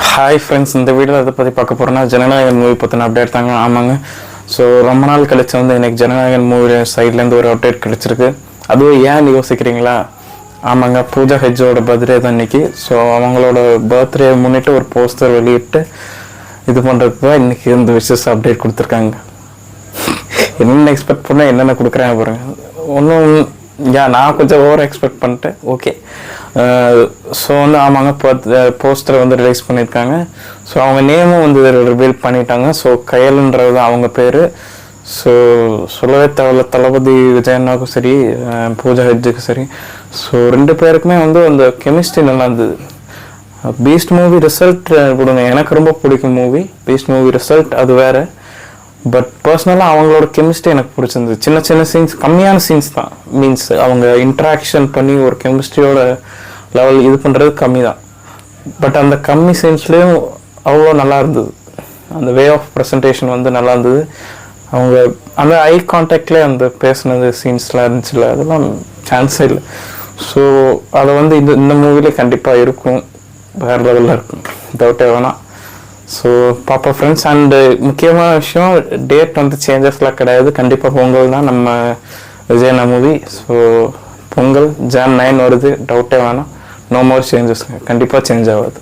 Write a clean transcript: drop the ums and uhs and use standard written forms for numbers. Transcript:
Hi friends, இந்த வீடியோவில் அதை பற்றி பார்க்க போகிறோன்னா ஜனநாயகன் மூவி பற்றின அப்டேட் தாங்க. ஆமாங்க. ஸோ ரொம்ப நாள் கழிச்சு வந்து எனக்கு ஜனநாயகன் மூவி சைட்லேருந்து ஒரு அப்டேட் கிடச்சிருக்கு. அதுவும் ஏன்னு யோசிக்கிறீங்களா? ஆமாங்க, பூஜா ஹெஜ்ஜோட பர்த்டே தான் இன்றைக்கி. ஸோ அவங்களோட பர்த்டே முன்னிட்டு ஒரு போஸ்டர் வெளியிட்டு இது பண்ணுறதுக்கு தான் இன்றைக்கி இந்த விஷஸ் அப்டேட் கொடுத்துருக்காங்க. என்னென்ன எக்ஸ்பெக்ட் பண்ணால் என்னென்ன கொடுக்குறாங்க பாருங்கள். ஒன்றும் நான் கொஞ்சம் ஓவர் எக்ஸ்பெக்ட் பண்ணிட்டேன். ஓகே. ஸோ வந்து ஆமாங்க, போஸ்டரை வந்து ரிலீஸ் பண்ணியிருக்காங்க. ஸோ அவங்க நேமும் வந்து ரிவீல் பண்ணிட்டாங்க. ஸோ கயல்ன்றது தான் அவங்க பேர். ஸோ சொல்லவே தேவையில்ல, தளபதி விஜயண்ணாவுக்கும் சரி பூஜா ஹெஜ்ஜுக்கும் சரி. ஸோ ரெண்டு பேருக்குமே வந்து அந்த கெமிஸ்ட்ரி நல்லா இருந்தது. பீஸ்ட் மூவி ரிசல்ட் கொடுங்க, எனக்கு ரொம்ப பிடிக்கும் மூவி பீஸ்ட் மூவி ரிசல்ட், அது வேறு. பட் பர்சனலாக அவங்களோட கெமிஸ்ட்ரி எனக்கு பிடிச்சிருந்தது. சின்ன சின்ன சீன்ஸ், கம்மியான சீன்ஸ் தான், மீன்ஸ் அவங்க இன்ட்ராக்ஷன் பண்ணி ஒரு கெமிஸ்ட்ரியோட லெவல் இது பண்ணுறது கம்மி தான். பட் அந்த கம்மி சீன்ஸ்லேயும் அவ்வளோ நல்லா இருந்தது. அந்த வே ஆஃப் ப்ரெசன்டேஷன் வந்து நல்லா இருந்தது. அவங்க அந்த ஐ கான்டாக்ட்லேயே அந்த பேசுனது சீன்ஸ்லாம் இருந்துச்சுல்ல, அதெல்லாம் சான்ஸே இல்லை. ஸோ அதை வந்து இந்த மூவிலே கண்டிப்பாக இருக்கும், வேறு லெவலில் இருக்கும், டவுட்டே வேணாம். ஸோ பாப்பா ஃப்ரெண்ட்ஸ். அண்டு முக்கியமான விஷயம், டேட் வந்து சேஞ்சஸ்லாம் கிடையாது. கண்டிப்பாக பொங்கல் தான் நம்ம விஜயண்ணா மூவி. ஸோ பொங்கல் Jan 9 வருது, டவுட்டே வேணாம். நோ மோர் சேஞ்சஸ், கண்டிப்பாக சேஞ்ச் ஆகாது.